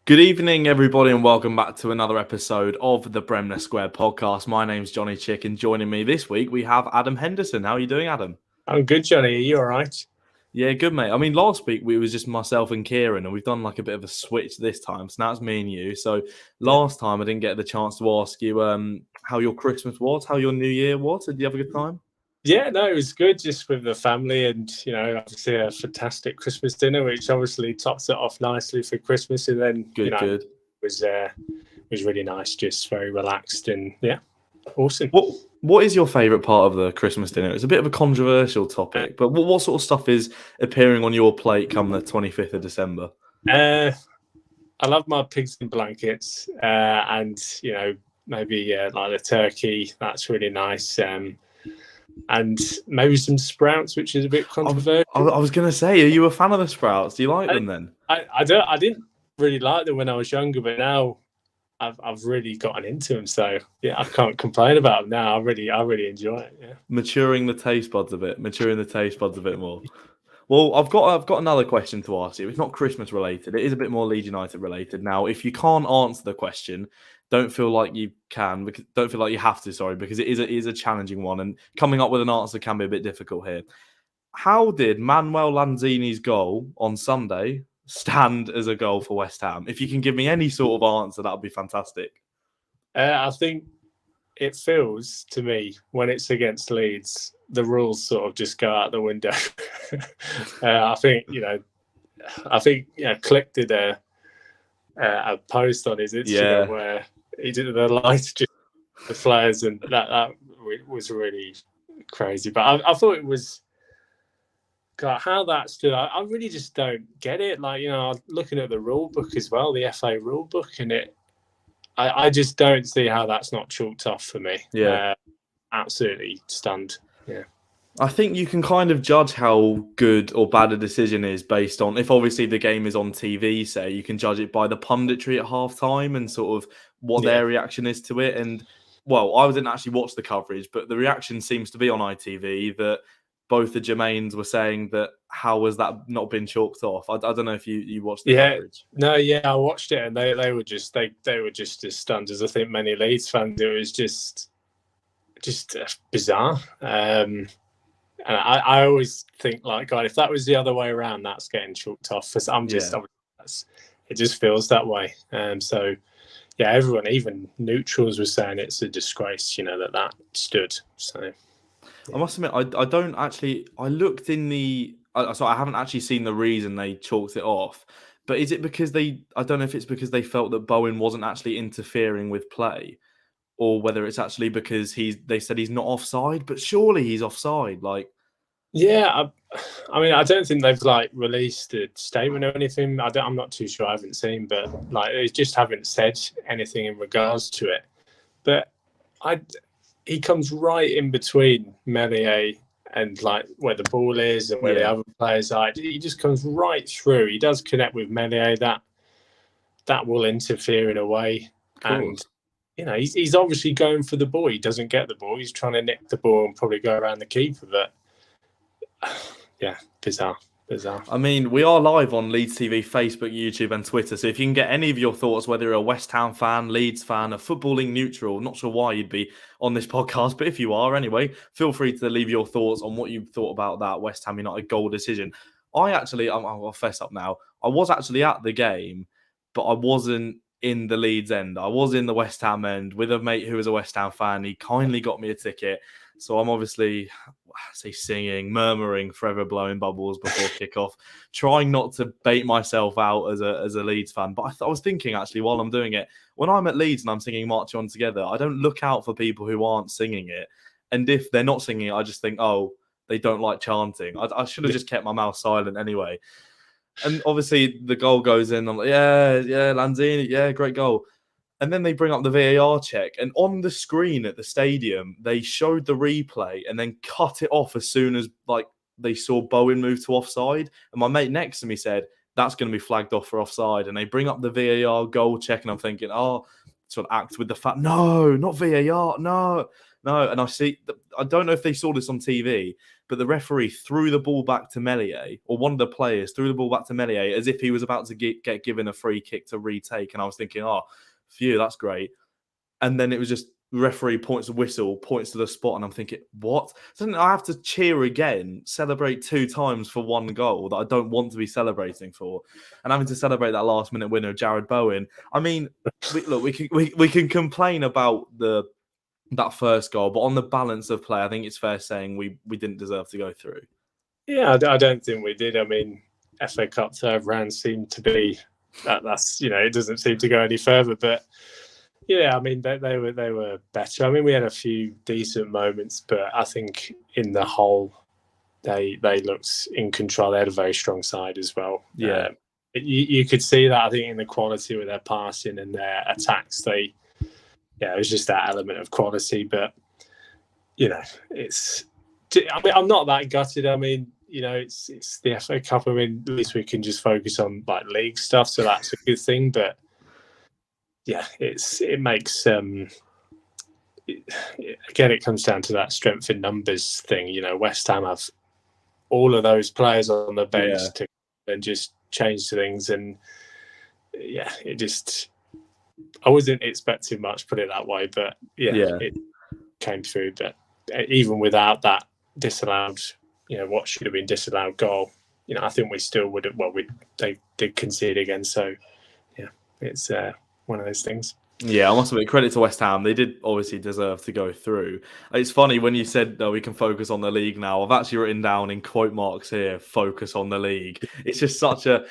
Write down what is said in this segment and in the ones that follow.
Good evening, everybody, and welcome back to another episode of the Bremner Square Podcast. My name's Johnny Chick, and joining me this week, we have Adam Henderson. How are you doing, Adam? I'm good, Johnny. Are you all right? Yeah, good, mate. I mean, last week, we was just myself and Kieran, and we've done like a bit of a switch this time. So now it's me and you. So last time, I didn't get the chance to ask you how your Christmas was, how your New Year was. Did you have a good time? Yeah, no, it was good, just with the family and, obviously a fantastic Christmas dinner, which obviously tops it off nicely for Christmas. And then, it was really nice, just very relaxed and, yeah, awesome. What is your favourite part of the Christmas dinner? It's a bit of a controversial topic, but what sort of stuff is appearing on your plate come the 25th of December? I love my pigs in blankets and, maybe like the turkey. That's really nice. And maybe some sprouts, which is a bit controversial. I was going to say, are you a fan of the sprouts? Do you like them then? I didn't really like them when I was younger, but now I've really gotten into them. So yeah, I can't complain about them now. I really enjoy it. Yeah, maturing the taste buds a bit more. Well, I've got another question to ask you. It's not Christmas related. It is a bit more Leeds United related. Now, if you can't answer the question, don't feel like you can. Don't feel like you have to. Sorry, because it is a challenging one, and coming up with an answer can be a bit difficult here. How did Manuel Lanzini's goal on Sunday stand as a goal for West Ham? If you can give me any sort of answer, that would be fantastic. I think it feels to me when it's against Leeds, the rules sort of just go out the window. I think Click did a post on his Instagram where he did the lights, just the flares, and that was really crazy. But I thought it was, God, how that stood. I really just don't get it. Like, looking at the rule book as well, the FA rule book, and I just don't see how that's not chalked off for me. Yeah, absolutely stunned. Yeah. I think you can kind of judge how good or bad a decision is based on, if obviously the game is on TV, say, you can judge it by the punditry at half-time and sort of what their reaction is to it. And, well, I didn't actually watch the coverage, but the reaction seems to be on ITV that both the Jermaines were saying that how has that not been chalked off? I don't know if you watched the coverage. No, I watched it, and they were just as stunned as I think many Leeds fans. It was just bizarre. And I always think, like, God, if that was the other way around, that's getting chalked off. It just feels that way. So, yeah, everyone, even neutrals, was saying it's a disgrace, that stood. So, yeah. I must admit, I looked in the. So I haven't actually seen the reason they chalked it off. But is it because I don't know if it's because they felt that Bowen wasn't actually interfering with play, or whether it's actually because they said he's not offside, but surely he's offside. Like, yeah, I mean, I don't think they've released a statement or anything. I'm not too sure. I haven't seen, but they just haven't said anything in regards to it. But he comes right in between Melier and where the ball is and where the other players are. He just comes right through. He does connect with Melier. That will interfere in a way. And he's obviously going for the ball. He doesn't get the ball. He's trying to nick the ball and probably go around the keeper. But yeah, bizarre. I mean, we are live on Leeds TV, Facebook, YouTube and Twitter. So if you can get any of your thoughts, whether you're a West Ham fan, Leeds fan, a footballing neutral, not sure why you'd be on this podcast, but if you are anyway, feel free to leave your thoughts on what you thought about that West Ham United goal decision. I'll fess up now. I was actually at the game, but I wasn't in the Leeds end. I was in the West Ham end with a mate who was a West Ham fan. He kindly got me a ticket. So I'm obviously, singing, murmuring, forever blowing bubbles before kickoff, trying not to bait myself out as a Leeds fan. But I was thinking, actually, while I'm doing it, when I'm at Leeds and I'm singing March On Together, I don't look out for people who aren't singing it. And if they're not singing it, I just think, oh, they don't like chanting. I should have just kept my mouth silent anyway. And obviously the goal goes in. I'm like, yeah, Lanzini, yeah, great goal. And then they bring up the VAR check. And on the screen at the stadium, they showed the replay and then cut it off as soon as they saw Bowen move to offside. And my mate next to me said, that's going to be flagged off for offside. And they bring up the VAR goal check. And I'm thinking, sort of act with the fact, no, not VAR, no. And I don't know if they saw this on TV, but the referee threw the ball back to Meslier, or one of the players threw the ball back to Meslier as if he was about to get given a free kick to retake. And I was thinking, phew, that's great. And then it was just referee points the whistle, points to the spot, and I'm thinking, what? So then I have to cheer again, celebrate 2 times for one goal that I don't want to be celebrating for, and having to celebrate that last minute winner, Jared Bowen. I mean, we can complain about that first goal, but on the balance of play, I think it's fair saying we didn't deserve to go through. Yeah, I don't think we did. I mean, FA Cup third round seemed to be that's it doesn't seem to go any further. But yeah, I mean they were better. I mean, we had a few decent moments, but I think in the whole they looked in control. They had a very strong side as well. Yeah, you could see that, I think, in the quality with their passing and their attacks. It was just that element of quality. But I'm not that gutted. I mean, it's the FA Cup. I mean, at least we can just focus on league stuff, so that's a good thing. But yeah, it makes again, it comes down to that strength in numbers thing. West Ham have all of those players on the bench and just change things, and it just. I wasn't expecting much, put it that way, but it came through. But even without that disallowed, what should have been disallowed goal, I think we still would have. Well, they did concede again, so it's one of those things. Yeah, I must admit, credit to West Ham. They did obviously deserve to go through. It's funny when you said, we can focus on the league now. I've actually written down in quote marks here, focus on the league. It's just such a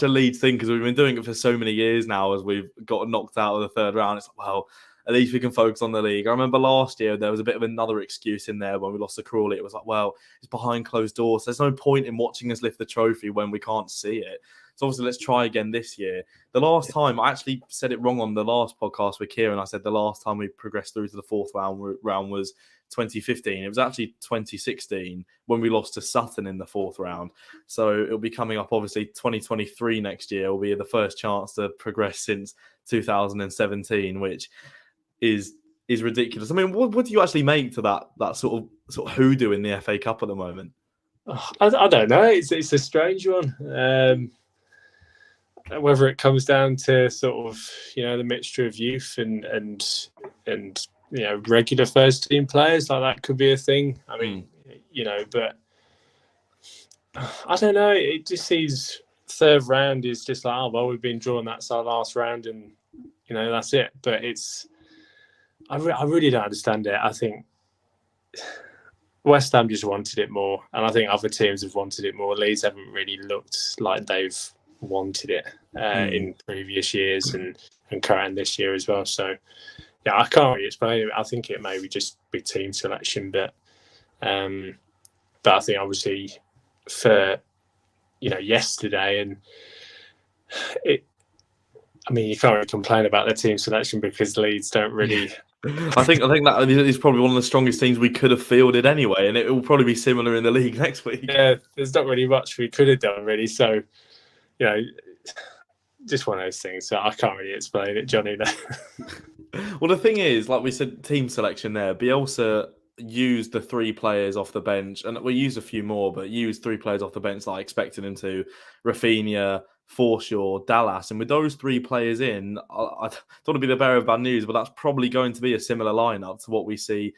Leeds thing, because we've been doing it for so many years now as we've got knocked out of the third round. It's like, well, at least we can focus on the league. I remember last year there was a bit of another excuse in there when we lost to Crawley. It was like, well, it's behind closed doors. There's no point in watching us lift the trophy when we can't see it. So obviously, let's try again this year. The last time, I actually said it wrong on the last podcast with Kieran. I said the last time we progressed through to the fourth round was 2015. It was actually 2016 when we lost to Sutton in the fourth round. So it'll be coming up, obviously, 2023 next year will be the first chance to progress since 2017, which is ridiculous. I mean, what do you actually make to that sort of hoodoo in the FA Cup at the moment? I don't know. It's a strange one. Whether it comes down to sort of the mixture of youth and regular first team players, that could be a thing. I mean, but I don't know. It just seems third round is just like, we've been drawn, that's our last round, and that's it. But I really don't understand it. I think West Ham just wanted it more, and I think other teams have wanted it more. Leeds haven't really looked like they've wanted it in previous years and current this year as well. So I can't really explain it. I think it may be just big team selection, but I think obviously for yesterday, and you can't really complain about the team selection because Leeds don't really. I think that is probably one of the strongest teams we could have fielded anyway, and it will probably be similar in the league next week. Yeah, there's not really much we could have done really. So, just one of those things. So I can't really explain it, Jonny. Well, the thing is, like we said, team selection there. Bielsa used the 3 players off the bench, and we used a few more, but used 3 players off the bench that I expected him to. Rafinha, Forshaw, Dallas, and with those 3 players in, I don't want to be the bearer of bad news, but that's probably going to be a similar lineup to what we see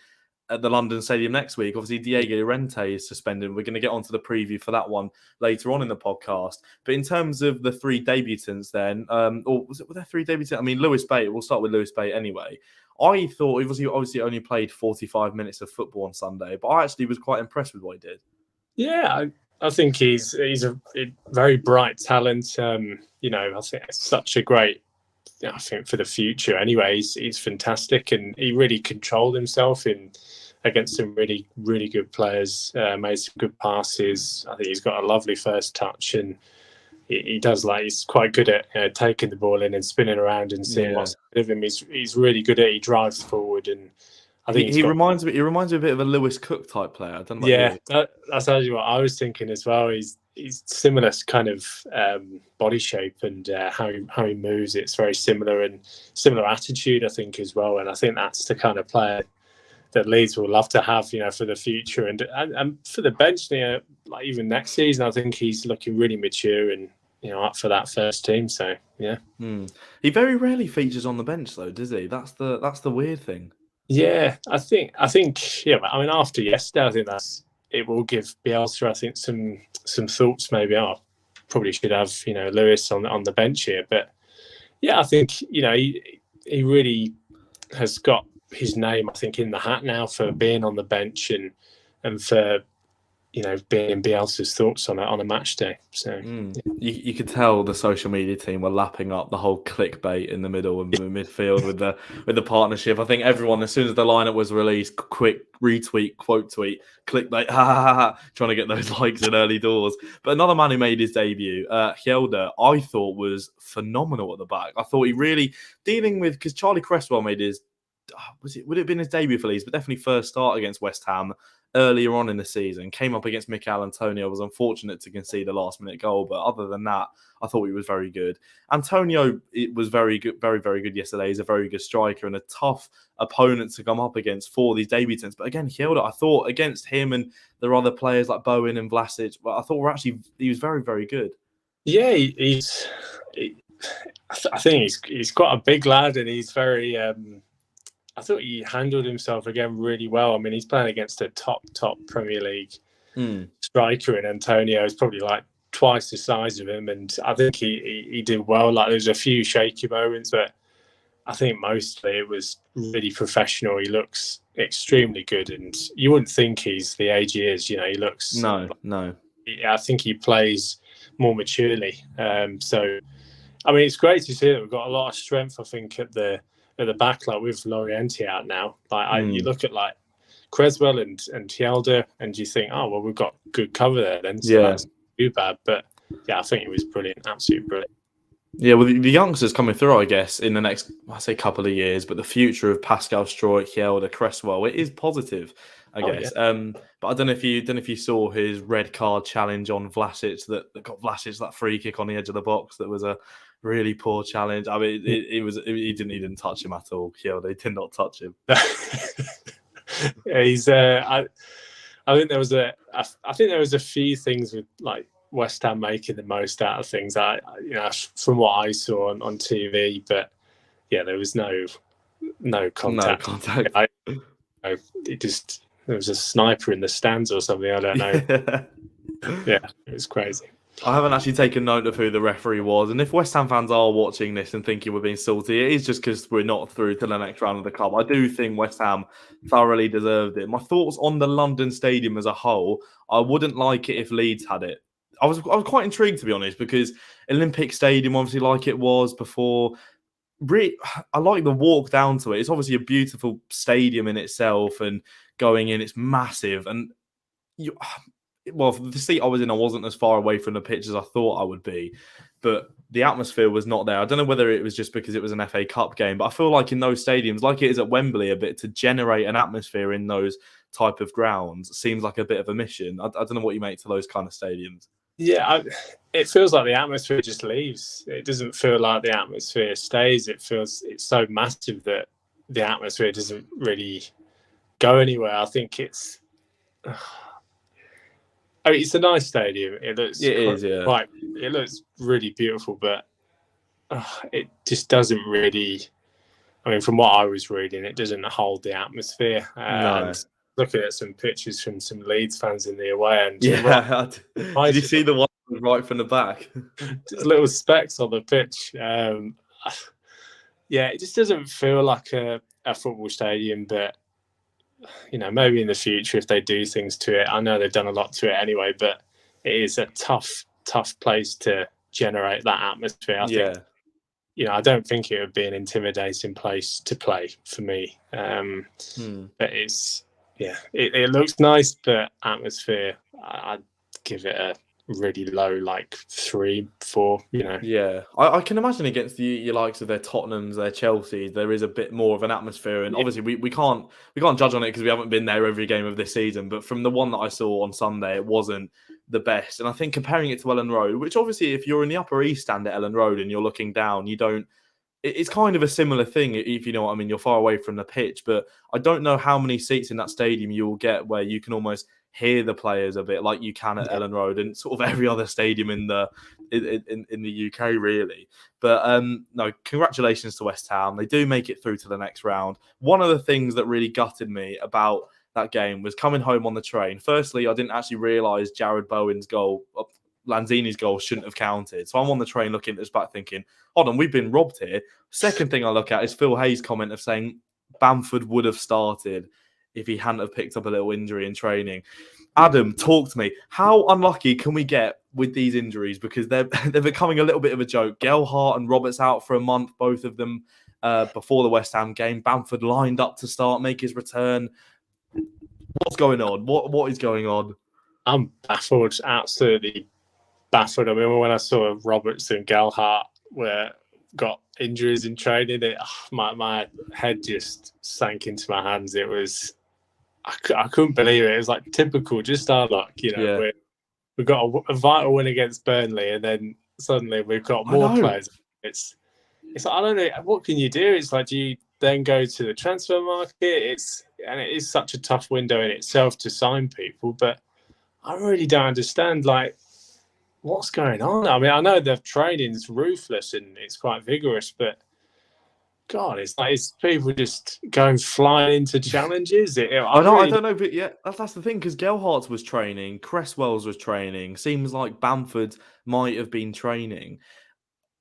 at the London Stadium next week. Obviously, Diego Llorente is suspended. We're going to get onto the preview for that one later on in the podcast. But in terms of the three debutants then, or were there three debutants? I mean, Lewis Bate, we'll start with Lewis Bate anyway. I thought he obviously only played 45 minutes of football on Sunday, but I actually was quite impressed with what he did. Yeah, I think he's a very bright talent. I think it's such a great, I think for the future anyway, he's fantastic, and he really controlled himself against some really, really good players, made some good passes. I think he's got a lovely first touch, and he does he's quite good at taking the ball in and spinning around and seeing what's ahead of him. He's really good at it. He drives forward, and I think he reminds me a bit of a Lewis Cook type player. I don't know. Yeah, that's actually what I was thinking as well. He's similar kind of body shape and how he moves. It's very similar, and similar attitude, I think, as well. And I think that's the kind of player that Leeds will love to have, for the future and for the bench. Like even next season, I think he's looking really mature and up for that first team. So yeah, he very rarely features on the bench though, does he? That's the weird thing. Yeah, I think yeah. I mean, after yesterday, I think it will give Bielsa, I think, some thoughts. Maybe probably should have Lewis on the bench here, but yeah, I think he really has got his name, I think, in the hat now for being on the bench and for being in Bielsa's thoughts on a match day. So you could tell the social media team were lapping up the whole clickbait in the middle and the midfield with the partnership. I think everyone, as soon as the lineup was released, quick retweet, quote tweet, clickbait, trying to get those likes in early doors. But another man who made his debut, Hjelde, I thought was phenomenal at the back. I thought he really dealing with, because Charlie Cresswell made his, would it have been his debut for Leeds, but definitely first start against West Ham earlier on in the season, came up against Mikel Antonio, was unfortunate to concede a last-minute goal, but other than that, I thought he was very good. Antonio, it was very good, very, very good yesterday. He's a very good striker and a tough opponent to come up against for these debutants. But again, Hjelde, I thought against him and there are other players like Bowen and Vlasic, but I thought he was very, very good. Yeah, I think he's quite a big lad, and he's very... I thought he handled himself again really well. I mean, he's playing against a top Premier League striker, and Antonio is probably like twice the size of him. And I think he did well. Like, there's a few shaky moments, but I think mostly it was really professional. He looks extremely good, and you wouldn't think he's the age he is. He looks no. I think he plays more maturely. So, I mean, it's great to see that we've got a lot of strength, I think, at the back, like with Llorente out now. You look at like Cresswell and Hjelde, and you think, oh well, we've got good cover there then. So that's not too bad. But yeah, I think it was brilliant, absolutely brilliant. Yeah, well, the youngsters coming through, I guess, in the next, I say, couple of years, but the future of Pascal Struijk, Hjelde, Cresswell, it is positive, I guess. Yeah. But I don't know if you saw his red card challenge on Vlasic that got Vlasic that free kick on the edge of the box. That was a really poor challenge. I mean, he didn't touch him at all. Hjelde did not touch him. Yeah, he's. I think there was a few things with like West Ham making the most out of things. From what I saw on TV, but yeah, there was no contact. No contact. There was a sniper in the stands or something. I don't know. Yeah, it was crazy. I haven't actually taken note of who the referee was, and if West Ham fans are watching this and thinking we're being salty, it is just because we're not through to the next round of the cup. I do think West Ham thoroughly deserved it. My thoughts on the London Stadium as a whole, I wouldn't like it if Leeds had it. I was quite intrigued, to be honest, because Olympic Stadium, obviously like it was before, really, I like the walk down to it. It's obviously a beautiful stadium in itself, and going in, it's massive, and the seat I was in, I wasn't as far away from the pitch as I thought I would be, but the atmosphere was not there. I don't know whether it was just because it was an FA Cup game, but I feel like in those stadiums, like it is at Wembley a bit, to generate an atmosphere in those type of grounds seems like a bit of a mission. I don't know what you make to those kind of stadiums. Yeah, it feels like the atmosphere just leaves. It doesn't feel like the atmosphere stays. It feels it's so massive that the atmosphere doesn't really go anywhere. I think it's... it's a nice stadium. It looks really beautiful, but it just doesn't really... I mean, from what I was reading, it doesn't hold the atmosphere. No. looking at some pictures from some Leeds fans in the away end. Yeah, did you see the one right from the back? Just little specks on the pitch. Yeah, it just doesn't feel like a football stadium, but maybe in the future if they do things to it. I know they've done a lot to it anyway, but it is a tough place to generate that atmosphere. I think, I don't think it would be an intimidating place to play for me. But it looks nice, but atmosphere, I'd give it a really low, like 3, 4. Yeah, I can imagine against your likes of their Tottenhams, their Chelsea, there is a bit more of an atmosphere, and obviously we can't judge on it because we haven't been there every game of this season. But from the one that I saw on Sunday, it wasn't the best. And I think comparing it to Ellen Road, which obviously if you're in the Upper East Stand at Ellen Road and you're looking down, it's kind of a similar thing, if you know what I mean. You're far away from the pitch, but I don't know how many seats in that stadium you will get where you can almost hear the players a bit like you can at Ellen Road and sort of every other stadium in the UK, really. But no, congratulations to West Ham. They do make it through to the next round. One of the things that really gutted me about that game was coming home on the train. Firstly, I didn't actually realise Jared Bowen's goal, Lanzini's goal, shouldn't have counted. So I'm on the train looking at this back thinking, hold on, we've been robbed here. Second thing I look at is Phil Hayes' comment of saying Bamford would have started if he hadn't have picked up a little injury in training. Adam, talk to me. How unlucky can we get with these injuries? Because they're becoming a little bit of a joke. Gelhardt and Roberts out for a month, both of them before the West Ham game. Bamford lined up to start, make his return. What's going on? What is going on? I'm baffled, absolutely baffled. I mean, when I saw Roberts and Gelhardt got injuries in training, my head just sank into my hands. It was, I couldn't believe it. It was like typical, just our luck. We've got a vital win against Burnley, and then suddenly we've got more players. It's like, I don't know, what can you do? It's like, do you then go to the transfer market? It is such a tough window in itself to sign people, but I really don't understand, like, what's going on. I mean, I know the training's ruthless and it's quite vigorous, but God, it's like, it's people just going flying into challenges. I don't know, but yeah, that's the thing, because Gelhardt was training, Cresswell's was training, seems like Bamford might have been training.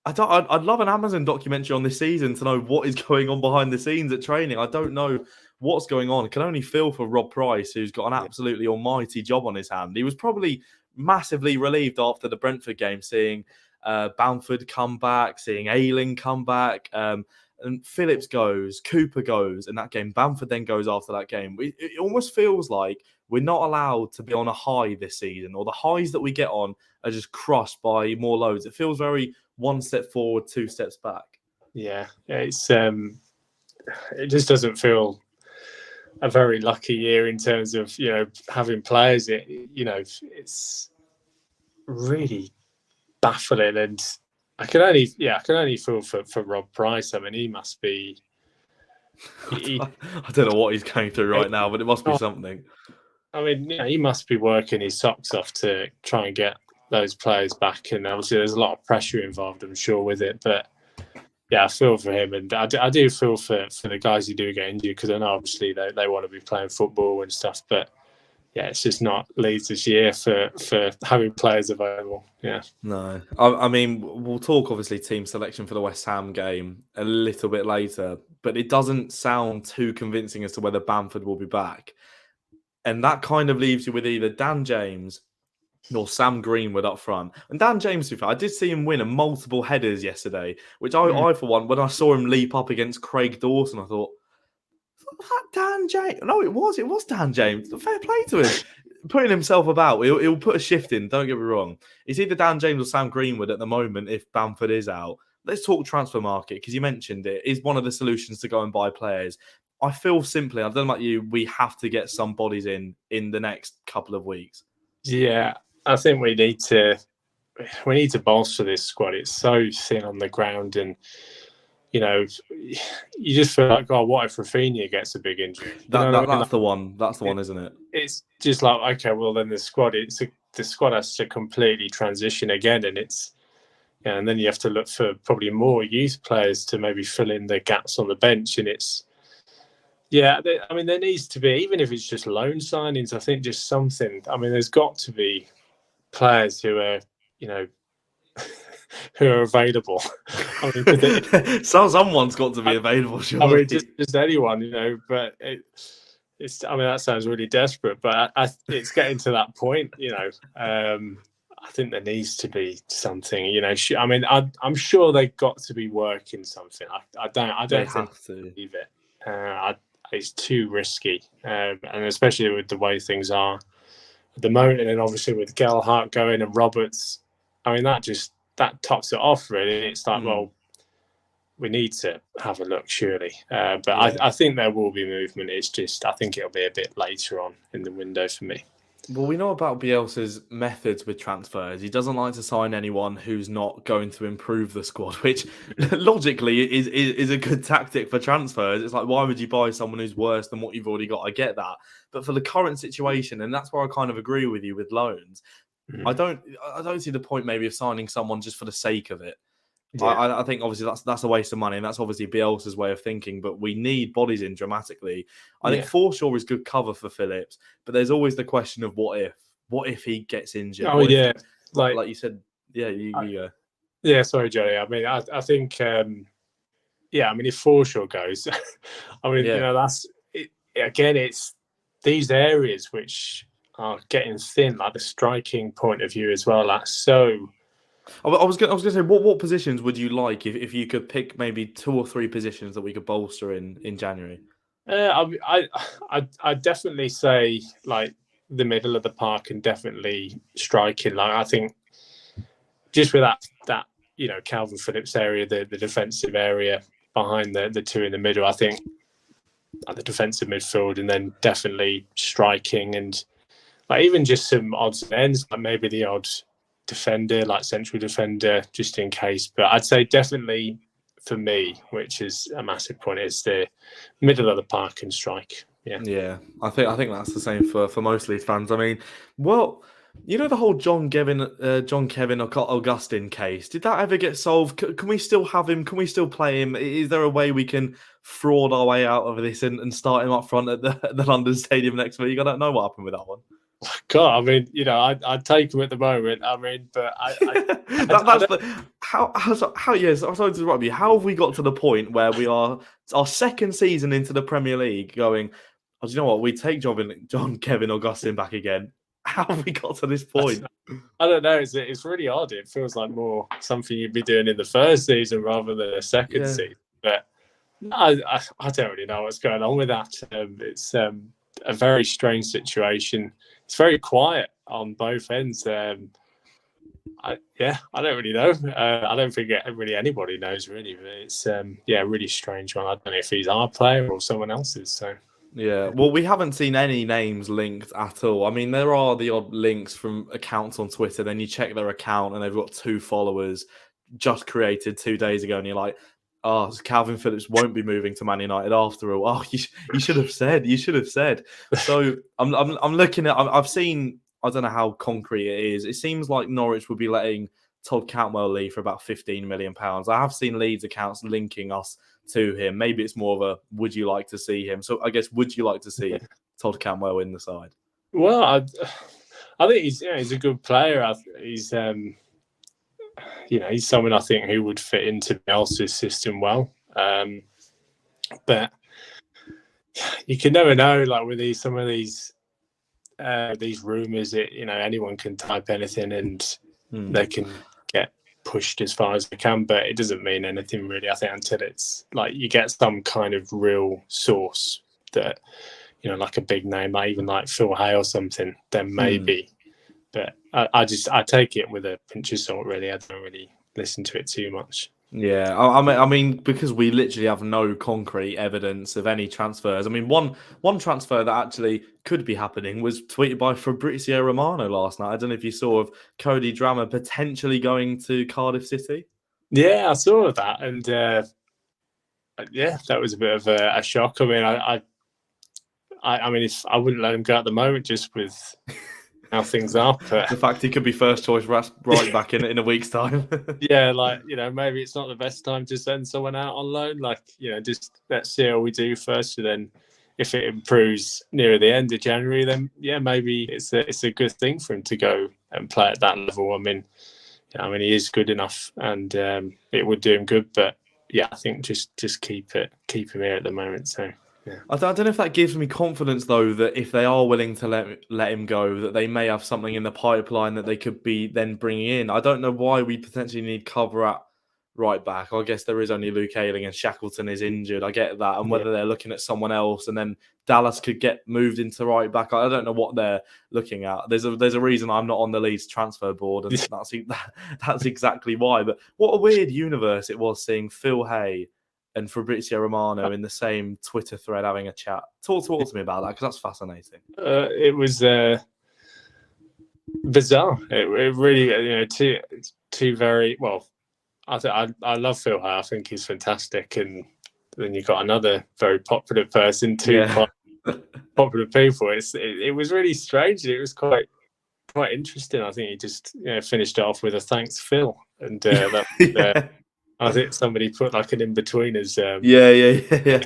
I'd love an Amazon documentary on this season to know what is going on behind the scenes at training. I don't know what's going on. I can only feel for Rob Price, who's got an absolutely almighty job on his hand. He was probably massively relieved after the Brentford game, seeing Bamford come back, seeing Ayling come back, and Phillips goes, Cooper goes, and that game, Bamford then goes after that game. It almost feels like we're not allowed to be on a high this season, or the highs that we get on are just crushed by more lows. It feels very one step forward, 2 steps back. Yeah, it's it just doesn't feel a very lucky year in terms of having players. It's really baffling, and I can only feel for Rob Price. I mean, he must be. I don't know what he's going through right now, but it must be something. I mean, he must be working his socks off to try and get those players back, and obviously there's a lot of pressure involved, I'm sure, with it. But yeah, I feel for him, and I do feel for the guys who do get injured, because I know obviously they want to be playing football and stuff, but yeah, it's just not Leeds this year for having players available. Yeah. No. I mean, we'll talk obviously team selection for the West Ham game a little bit later, but it doesn't sound too convincing as to whether Bamford will be back. And that kind of leaves you with either Dan James or Sam Greenwood up front. And Dan James, to be fair, I did see him win a multiple headers yesterday, which I for one, when I saw him leap up against Craig Dawson, I thought, that Dan James? No, it was Dan James. Fair play to him. Putting himself about, he'll put a shift in, don't get me wrong. It's either Dan James or Sam Greenwood at the moment if Bamford is out. Let's talk transfer market, because you mentioned it is one of the solutions to go and buy players. I feel simply, I don't know about you, we have to get some bodies in the next couple of weeks. Yeah, I think we need to bolster this squad. It's so thin on the ground, and you just feel like, God, what if Rafinha gets a big injury? That's the one. That's the one, isn't it? It's just like, okay, well then the squad has to completely transition again, and and then you have to look for probably more youth players to maybe fill in the gaps on the bench, and Yeah, I mean, there needs to be, even if it's just loan signings, I think just something. I mean, there's got to be players who are, you know, who are available. I mean, Someone's got to be available, I surely. mean, just anyone, you know. But it's. I mean, that sounds really desperate, but it's getting to that point, you know. I think there needs to be something, you know. I mean, I'm sure they've got to be working something. I don't They think have to. believe it. It's too risky, and especially with the way things are at the moment, and then obviously with Gelhardt going and Roberts. I mean, that tops it off, really. It's like, well, we need to have a look, surely. But yeah. I think there will be movement. It's just, I think it'll be a bit later on in the window for me. Well, we know about Bielsa's methods with transfers. He doesn't like to sign anyone who's not going to improve the squad, which logically is a good tactic for transfers. It's like, why would you buy someone who's worse than what you've already got? I get that. But for the current situation, and that's where I kind of agree with you with loans, I don't see the point maybe of signing someone just for the sake of it. Yeah. I think obviously that's a waste of money, and that's obviously Bielsa's way of thinking. But we need bodies in dramatically. I think Forshaw is good cover for Phillips, but there's always the question of what if he gets injured? Oh yeah, like you said, yeah, you go. Yeah, sorry, Johnny. I mean, I think, I mean, if Forshaw goes, I mean, you know, that's it, again, it's these areas which are getting thin, like the striking point of view as well. That's so. I was going to say, what positions would you like if you could pick maybe 2 or 3 positions that we could bolster in January? I definitely say like the middle of the park and definitely striking. Like I think just with that you know Calvin Phillips area, the defensive area behind the two in the middle, I think the defensive midfield, and then definitely striking and like even just some odds and ends, like maybe the odd defender, like central defender, just in case. But I'd say definitely for me, which is a massive point, is the middle of the park and strike. Yeah, I think that's the same for most Leeds fans. I mean, well, you know the whole John Kevin Augustine case. Did that ever get solved? Can we still have him? Can we still play him? Is there a way we can fraud our way out of this and start him up front at the London Stadium next week? I don't know what happened with that one. God, I mean, you know, I'd take him at the moment. I mean, but yes. I'm sorry to interrupt you. How have we got to the point where we are our second season into the Premier League going? Oh, do you know what? We take John Kevin Augustine back again. How have we got to this point? I don't know. It's really odd. It feels like more something you'd be doing in the first season rather than the second season. But I don't really know what's going on with that. It's a very strange situation. It's very quiet on both ends. I don't really know. I don't think really anybody knows really. But it's a really strange one. I don't know if he's our player or someone else's. So. Yeah, well, we haven't seen any names linked at all. I mean, there are the odd links from accounts on Twitter. Then you check their account and they've got 2 followers just created 2 days ago. And you're like, oh, Calvin Phillips won't be moving to Man United after all. Oh, you should have said. You should have said. So I'm looking at. I've seen. I don't know how concrete it is. It seems like Norwich would be letting Todd Cantwell leave for about £15 million. I have seen Leeds accounts linking us to him. Maybe it's more of a would you like to see him? So I guess would you like to see Todd Cantwell in the side? Well, I think he's a good player. He's he's someone I think who would fit into Bielsa's system well. But you can never know. Like with some of these rumours, anyone can type anything and they can get pushed as far as they can, but it doesn't mean anything really. I think until it's like you get some kind of real source that like a big name, like even like Phil Hay or something, then maybe. But I take it with a pinch of salt. Really, I don't really listen to it too much. Yeah, I mean, because we literally have no concrete evidence of any transfers. I mean, one transfer that actually could be happening was tweeted by Fabrizio Romano last night. I don't know if you saw of Cody Drammer potentially going to Cardiff City. Yeah, I saw that, and that was a bit of a shock. I mean, I mean, I wouldn't let him go at the moment, just with how things are. But the fact he could be first choice right back in a week's time. Yeah, like, maybe it's not the best time to send someone out on loan. Like, just let's see how we do first. And then if it improves near the end of January, then maybe it's a good thing for him to go and play at that level. I mean, he is good enough, and it would do him good. But I think just keep him here at the moment. So. Yeah. I don't know if that gives me confidence, though, that if they are willing to let him go, that they may have something in the pipeline that they could be then bringing in. I don't know why we potentially need cover at right back. I guess there is only Luke Ayling and Shackleton is injured. I get that. And whether they're looking at someone else and then Dallas could get moved into right back, I don't know what they're looking at. There's a reason I'm not on the Leeds transfer board, and that's exactly why. But what a weird universe it was seeing Phil Hay and Fabrizio Romano in the same Twitter thread having a chat. Talk to me about that, because that's fascinating. It was bizarre. It really, two very well. I love Phil Hay. I think he's fantastic, and then you've got another very popular person, popular people. It was really strange. It was quite interesting. I think he just finished it off with a thanks, Phil, and I think somebody put like an in-betweeners. Yeah.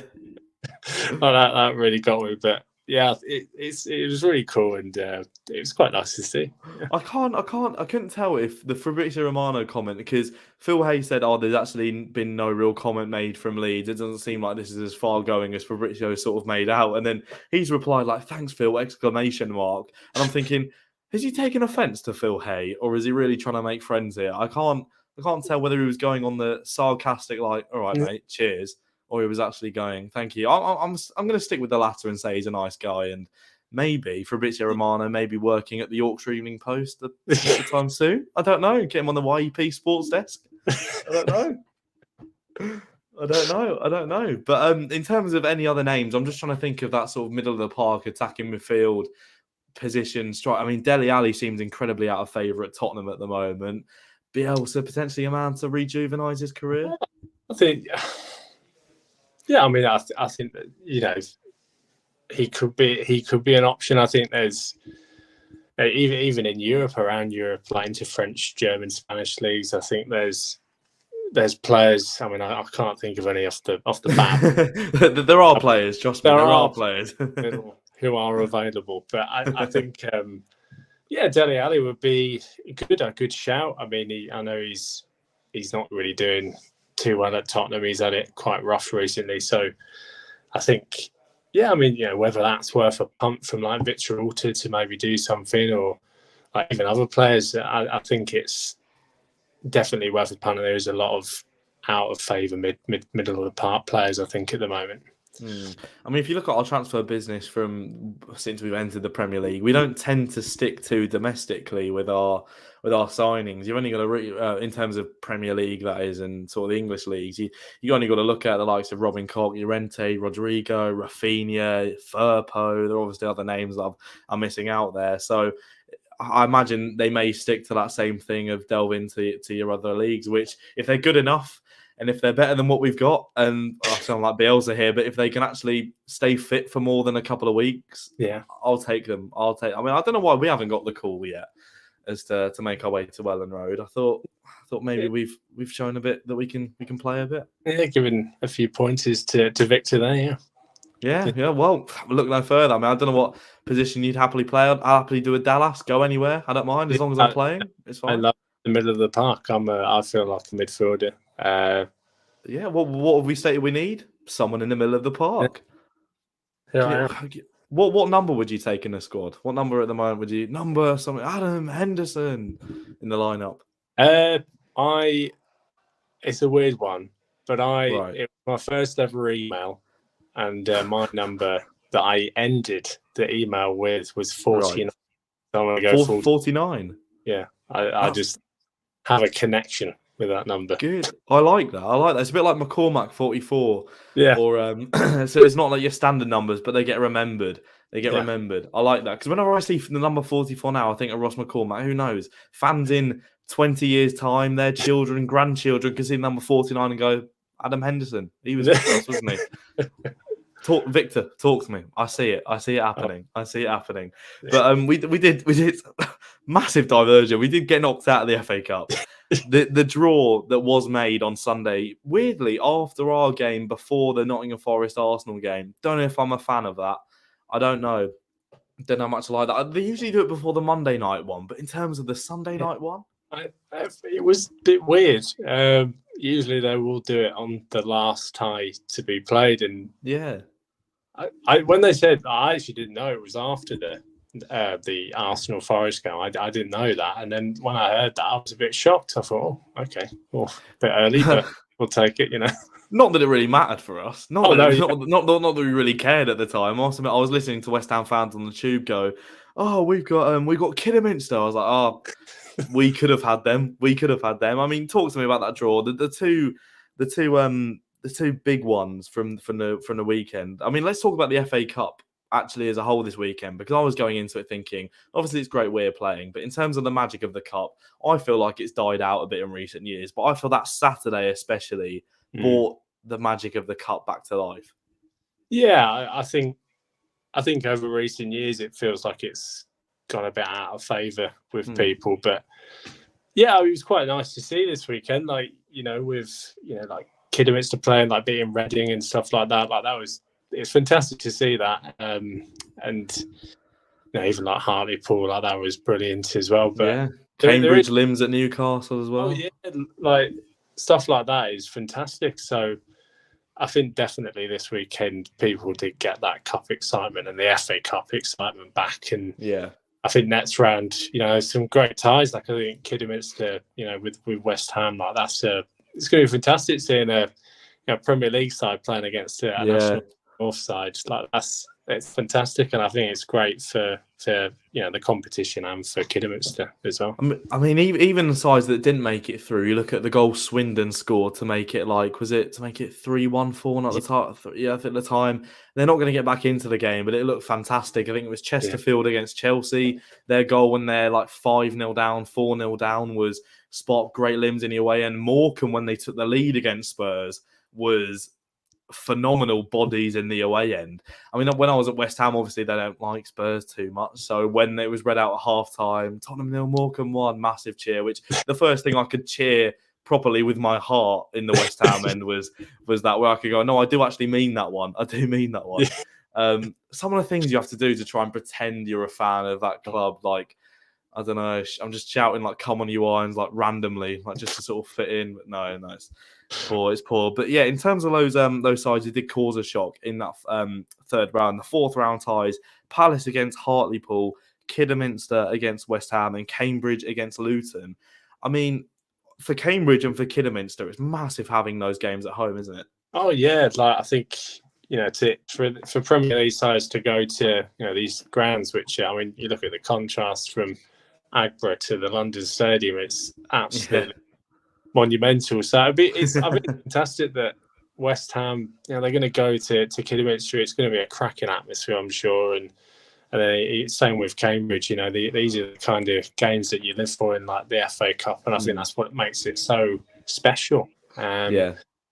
Oh, that really got me. But it was really cool, and it was quite nice to see. Yeah. I couldn't tell if the Fabrizio Romano comment, because Phil Hay said, there's actually been no real comment made from Leeds. It doesn't seem like this is as far going as Fabrizio sort of made out. And then he's replied like, thanks, Phil, ! And I'm thinking, has he taken offence to Phil Hay, or is he really trying to make friends here? I can't tell whether he was going on the sarcastic, like, all right, mate, cheers, or he was actually going, thank you. I'm going to stick with the latter and say he's a nice guy, and maybe Fabrizio Romano may be working at the Yorkshire Evening Post at the time soon. I don't know. Get him on the YEP sports desk. I don't know. But in terms of any other names, I'm just trying to think of that sort of middle of the park attacking midfield position. I mean, Dele Alli seems incredibly out of favour at Tottenham at the moment. Bielsa potentially a man to rejuvenise his career? I think, I mean, I think that, he could be an option. I think there's even in Europe, around Europe, like into French, German, Spanish leagues, I think there's players. I mean, I can't think of any off the bat. There are players, trust me. There are players who are available, but I think. Dele Alli would be a good shout. I mean, I know he's not really doing too well at Tottenham. He's had it quite rough recently, so I think, whether that's worth a punt from like Victor Orta to maybe do something, or like even other players, I think it's definitely worth a punt. There is a lot of out of favour middle of the park players, I think, at the moment. I mean, if you look at our transfer business since we've entered the Premier League, we don't tend to stick to domestically with our signings. You've only got to, in terms of Premier League, that is, and sort of the English leagues, you only got to look at the likes of Robin Koch, Llorente, Rodrigo, Rafinha, Firpo. There are obviously other names that I'm missing out there. So I imagine they may stick to that same thing of delve into your other leagues, which, if they're good enough, and if they're better than what we've got, and I sound like Bielsa here, but if they can actually stay fit for more than a couple of weeks, I'll take them. I mean, I don't know why we haven't got the call yet as to make our way to Welland Road. I thought maybe we've shown a bit that we can play a bit. Yeah, giving a few pointers to Victor there. Yeah. Well, look no further. I mean, I don't know what position you'd happily play. I'll happily do a Dallas. Go anywhere. I don't mind as long as I'm playing. It's fine. I love the middle of the park. I feel like a midfielder. What have we stated we need? Someone in the middle of the park. What number would you take in the squad? What number at the moment would you something? Adam Henderson in the lineup. It's a weird one, but it was my first ever email, and my number that I ended the email with was 49. Right. So I'm going to go 49. Yeah, I just have a connection with that number. Good. I like that. It's a bit like McCormack 44. Yeah. Or so it's not like your standard numbers, but they get remembered. Remembered. I like that, because whenever I see the number 44 now, I think of Ross McCormack. Who knows? Fans in 20 years' time, their children, grandchildren can see number 49 and go, Adam Henderson. He was with us, wasn't he? Victor, talk to me. I see it happening. But we did massive diversion. We did get knocked out of the FA Cup. The draw that was made on Sunday, weirdly after our game, before the Nottingham Forest Arsenal game. Don't know if I'm a fan of that. I don't know. Don't know much like that. They usually do it before the Monday night one, but in terms of the Sunday night one, it was a bit weird. Usually they will do it on the last tie to be played, and yeah. When they said, I actually didn't know it was after the Arsenal Forest game. I didn't know that, and then when I heard that, I was a bit shocked. I thought, oh, okay, well, a bit early, but we'll take it, Not that it really mattered for us. Not that we really cared at the time. I was listening to West Ham fans on the tube go, "Oh, we've got Kidderminster." I was like, "Oh, we could have had them. I mean, talk to me about that draw. The two big ones from the weekend. I mean, let's talk about the FA Cup actually as a whole this weekend, because I was going into it thinking, obviously it's great we're playing, but in terms of the magic of the cup, I feel like it's died out a bit in recent years. But I feel that Saturday especially brought the magic of the cup back to life. Yeah, I think over recent years it feels like it's gone a bit out of favour with people, but yeah, it was quite nice to see this weekend. Like like Kidderminster playing, like beating Reading and stuff like that. It's fantastic to see that. And even like Hartlepool, like that was brilliant as well. But yeah, Cambridge limbs at Newcastle as well. Oh yeah, like stuff like that is fantastic. So I think definitely this weekend people did get that cup excitement and the FA Cup excitement back. And yeah, I think next round, some great ties. Like I think Kidderminster, with West Ham, like it's going to be fantastic seeing a Premier League side playing against a national North side. Like it's fantastic, and I think it's great for the competition and for Kidderminster as well. I mean, even the sides that didn't make it through, you look at the goal Swindon scored to make it 3-1-4 not the time. Yeah, I think the time they're not going to get back into the game, but it looked fantastic. I think it was Chesterfield against Chelsea. Their goal when they're 5-0 down, 4-0 down was spot great limbs in the away end. Morecambe when they took the lead against Spurs was phenomenal bodies in the away end. I mean, when I was at West Ham, obviously they don't like Spurs too much. So when it was read out at half time, Tottenham 0, Morecambe 1, massive cheer, which the first thing I could cheer properly with my heart in the West Ham end was that, where I could go, no, I do actually mean that one. I do mean that one. Some of the things you have to do to try and pretend you're a fan of that club, like, I don't know, I'm just shouting come on you irons, randomly, just to sort of fit in. But no, it's poor. But yeah, in terms of those sides, it did cause a shock in that third round. The fourth round ties: Palace against Hartlepool, Kidderminster against West Ham, and Cambridge against Luton. I mean, for Cambridge and for Kidderminster, it's massive having those games at home, isn't it? Oh yeah, I think for Premier League sides to go to these grounds, which you look at the contrast from Agborough to the London Stadium, it's absolutely monumental. So it's fantastic that West Ham, they're going to go to Kidderminster. It's going to be a cracking atmosphere, I'm sure. And same with Cambridge. These are the kind of games that you live for in the FA Cup, and I think that's what makes it so special.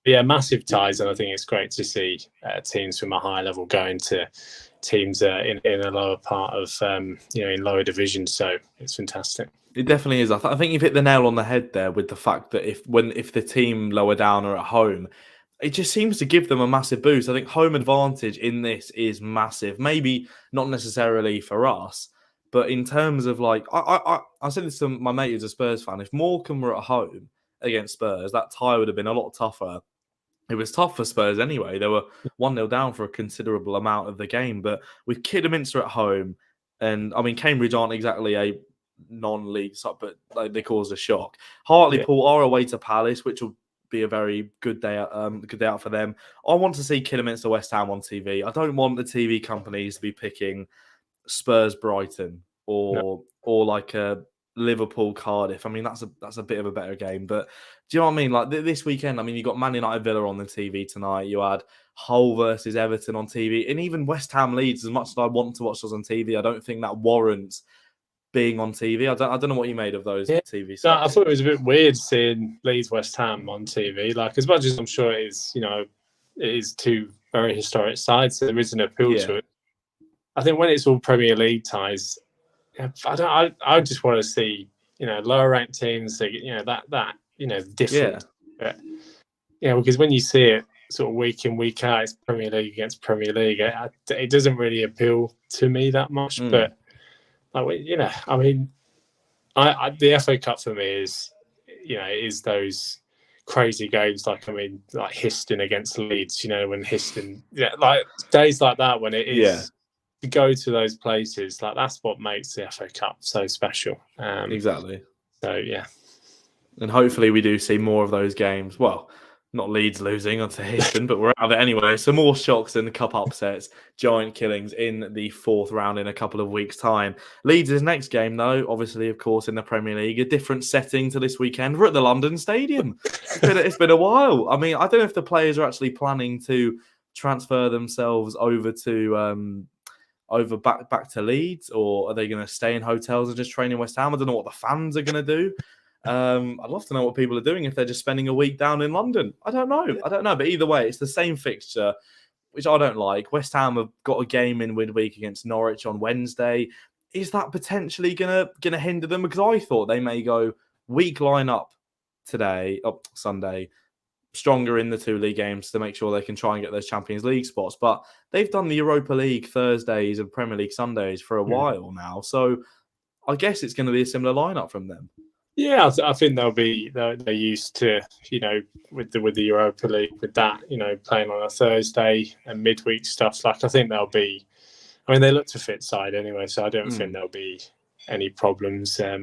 Massive ties, and I think it's great to see teams from a high level going to teams in a lower part of in lower divisions. So it's fantastic. It definitely is. I think you've hit the nail on the head there with the fact that if the team lower down are at home, it just seems to give them a massive boost. I think home advantage in this is massive. Maybe not necessarily for us, but in terms of I said this to my mate who's a Spurs fan. If Morecambe were at home against Spurs, that tie would have been a lot tougher. It was tough for Spurs anyway. They were 1-0 down for a considerable amount of the game. But with Kidderminster at home, and I mean, Cambridge aren't exactly a non-league side, but they caused a shock. Hartlepool are away to Palace, which will be a very good day out for them. I want to see Kidderminster West Ham on TV. I don't want the TV companies to be picking Spurs Brighton or a Liverpool Cardiff. I mean, that's a bit of a better game, but do you know what I mean? This weekend, I mean, you got Man United Villa on the TV tonight. You had Hull versus Everton on TV, and even West Ham Leeds. As much as I want to watch those on TV, I don't think that warrants being on TV. I don't know what you made of those TV. No, I thought it was a bit weird seeing Leeds West Ham on TV. As much as I'm sure it is, it is two very historic side, so there is an appeal to Yeah. it. I think when it's all Premier League ties, I just want to see, lower ranked teams that, different. But, because when you see it sort of week in, week out, it's Premier League against Premier League. It doesn't really appeal to me that much. But, I mean, the FA Cup for me is, is those crazy games like Histon against Leeds, when Histon, like days like that when it is to go to those places, like that's what makes the FA Cup so special. Exactly. So yeah. And hopefully we do see more of those games. Well, not Leeds losing onto Histon, but we're out of it anyway. So more shocks and cup upsets, giant killings in the fourth round in a couple of weeks' time. Leeds' next game, though, obviously, of course, in the Premier League, a different setting to this weekend. We're at the London Stadium. It's been a while. I mean, I don't know if the players are actually planning to transfer themselves over to back to Leeds, or are they going to stay in hotels and just train in West Ham? I don't know what the fans are going to do. I'd love to know what people are doing if they're just spending a week down in London. I don't know. But either way, it's the same fixture, which I don't like. West Ham have got a game in midweek against Norwich on Wednesday. Is that potentially gonna hinder them? Because I thought they may go weak lineup Sunday, stronger in the two league games to make sure they can try and get those Champions League spots. But they've done the Europa League Thursdays and Premier League Sundays for a while now. So I guess it's going to be a similar lineup from them. Yeah, I think they're used to, with the Europa League, with that, playing on a Thursday and midweek stuff. Like, I think they look to fit side anyway, so I don't think there'll be any problems. There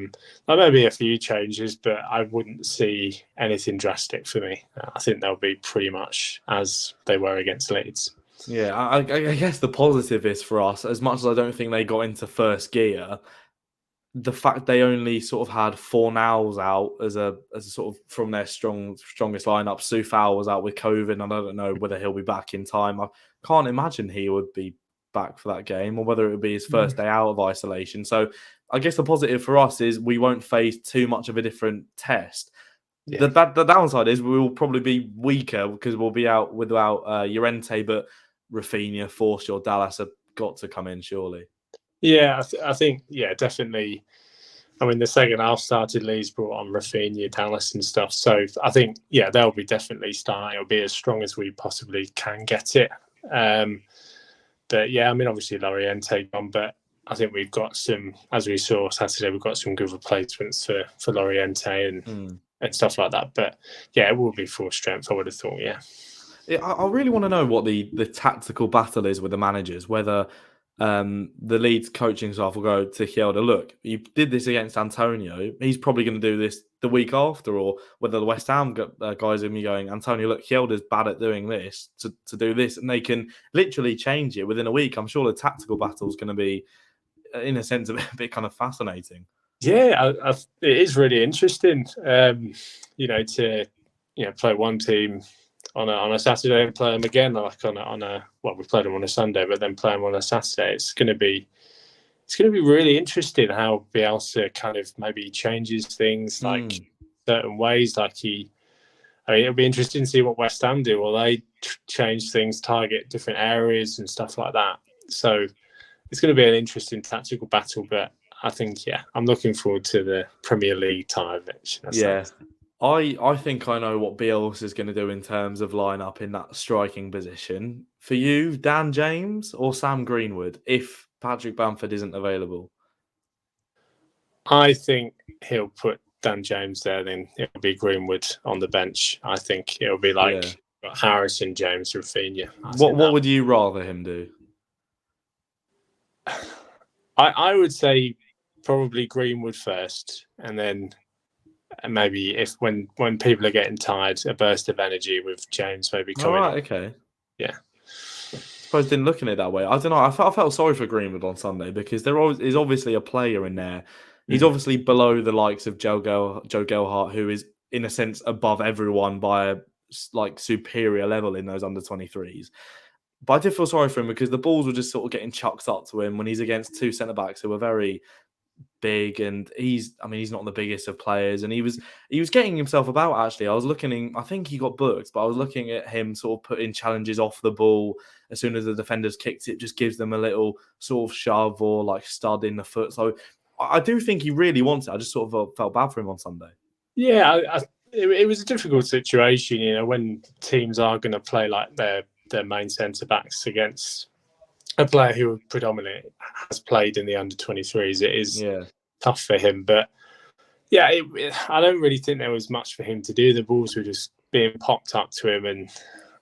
may be a few changes, but I wouldn't see anything drastic for me. I think they'll be pretty much as they were against Leeds. Yeah, I guess the positive is for us, as much as I don't think they got into first gear, the fact they only sort of had Fornals out as a sort of from their strongest lineup. Soufal was out with COVID, and I don't know whether he'll be back in time. I can't imagine he would be back for that game, or whether it would be his first day out of isolation. So I guess the positive for us is we won't face too much of a different test. Yeah. The downside is we will probably be weaker because we'll be out without Llorente, but Rafinha, Forshaw, Dallas have got to come in, surely. Yeah, I think, definitely. I mean, the second half started, Leeds brought on Rafinha, Dallas and stuff. So I think, they'll be definitely starting. It'll be as strong as we possibly can get it. But I mean, obviously Llorente gone, but I think we've got some, as we saw Saturday, we've got some good replacements for Llorente and stuff like that. But it will be full strength, I would have thought, I really want to know what the tactical battle is with the managers, whether the Leeds coaching staff will go to Hjelde, look, you did this against Antonio, he's probably going to do this the week after, or whether the West Ham guys are going to be going, Antonio, look, Hjelde's bad at doing this, to do this, and they can literally change it within a week. I'm sure the tactical battle is going to be, in a sense, a bit kind of fascinating. Yeah, it is really interesting, to play one team on a Saturday and play them again, like we played them on a Sunday, but then play them on a Saturday. It's going to be really interesting how Bielsa kind of maybe changes things like certain ways. Like it'll be interesting to see what West Ham do. Will they change things, target different areas and stuff like that? So it's going to be an interesting tactical battle. But I think, I'm looking forward to the Premier League time of it. Yeah. I think I know what Bielsa is going to do in terms of lineup in that striking position. For you, Dan James or Sam Greenwood, if Patrick Bamford isn't available? I think he'll put Dan James there, then it'll be Greenwood on the bench. I think it'll be like Harrison, James, Rafinha. What would you rather him do? I would say probably Greenwood first, and then maybe when people are getting tired, a burst of energy with James maybe coming. All right, okay. Yeah. I suppose didn't look at it that way. I don't know. I felt sorry for Greenwood on Sunday because there is obviously a player in there. He's obviously below the likes of Joe Gelhardt, who is in a sense above everyone by a superior level in those under 23s. But I did feel sorry for him because the balls were just sort of getting chucked up to him when he's against two centre backs who were very big, and he's not the biggest of players, and he was getting himself about. Actually, I was looking. I think he got booked, but I was looking at him sort of putting challenges off the ball as soon as the defenders kicked it, just gives them a little sort of shove or like stud in the foot. So I do think he really wants it. I just sort of felt bad for him on Sunday. Yeah, it was a difficult situation, when teams are going to play like their main centre backs against a player who predominantly has played in the under-23s. It is tough for him, but I don't really think there was much for him to do. The balls were just being popped up to him, and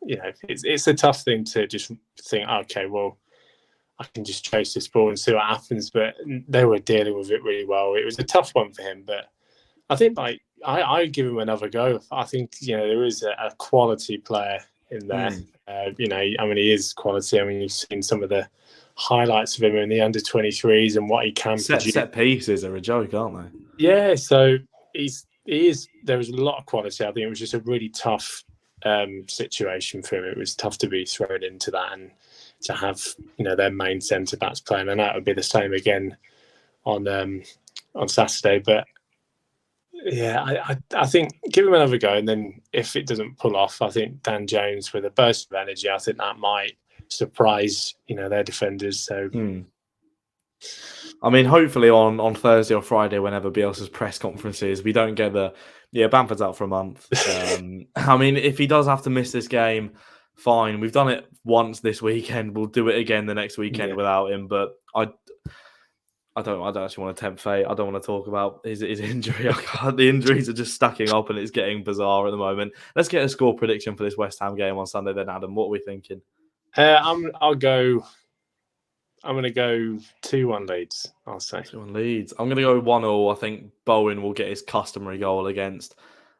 it's a tough thing to just think, okay, well, I can just chase this ball and see what happens. But they were dealing with it really well. It was a tough one for him, but I think I'd give him another go. I think there is a quality player in there. He is quality. You've seen some of the highlights of him in the under-23s and what he can produce. Set pieces are a joke, aren't they? Yeah, so he is. There was a lot of quality. I think it was just a really tough situation for him. It was tough to be thrown into that and to have their main centre backs playing, and that would be the same again on Saturday. But yeah, I think give him another go, and then if it doesn't pull off, I think Dan Jones with a burst of energy, I think that might surprise their defenders. So. Hopefully on Thursday or Friday, whenever Bielsa's press conferences, we don't get Bamford's out for a month. If he does have to miss this game, fine. We've done it once this weekend. We'll do it again the next weekend without him. But I don't actually want to tempt fate. I don't want to talk about his injury. The injuries are just stacking up, and it's getting bizarre at the moment. Let's get a score prediction for this West Ham game on Sunday then, Adam. What are we thinking? I'm going to go 2-1 Leeds, I'll say. 2-1 Leeds. I'm going to go 1-0. I think Bowen will get his customary goal against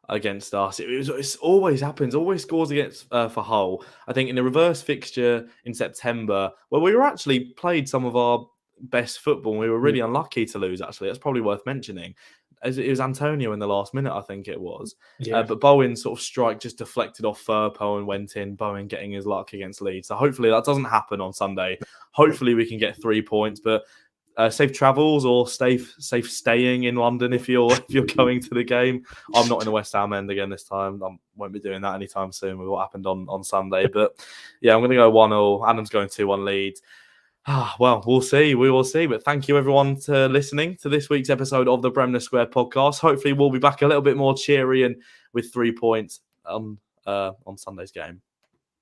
us. It always happens. Always scores against for Hull. I think in the reverse fixture in September, where we were actually played some of our best football, and we were really unlucky to lose, actually. That's probably worth mentioning. It was Antonio in the last minute, I think it was. Yeah. But Bowen's sort of strike just deflected off Firpo and went in. Bowen getting his luck against Leeds. So hopefully that doesn't happen on Sunday. Hopefully we can get 3 points. But safe travels or safe staying in London if you're going to the game. I'm not in the West Ham end again this time. I won't be doing that anytime soon with what happened on Sunday. But yeah, I'm going to go 1-0. Adam's going 2-1 Leeds. Well, we'll see. We will see. But thank you, everyone, for listening to this week's episode of the Bremner Square Podcast. Hopefully, we'll be back a little bit more cheery and with 3 points on Sunday's game.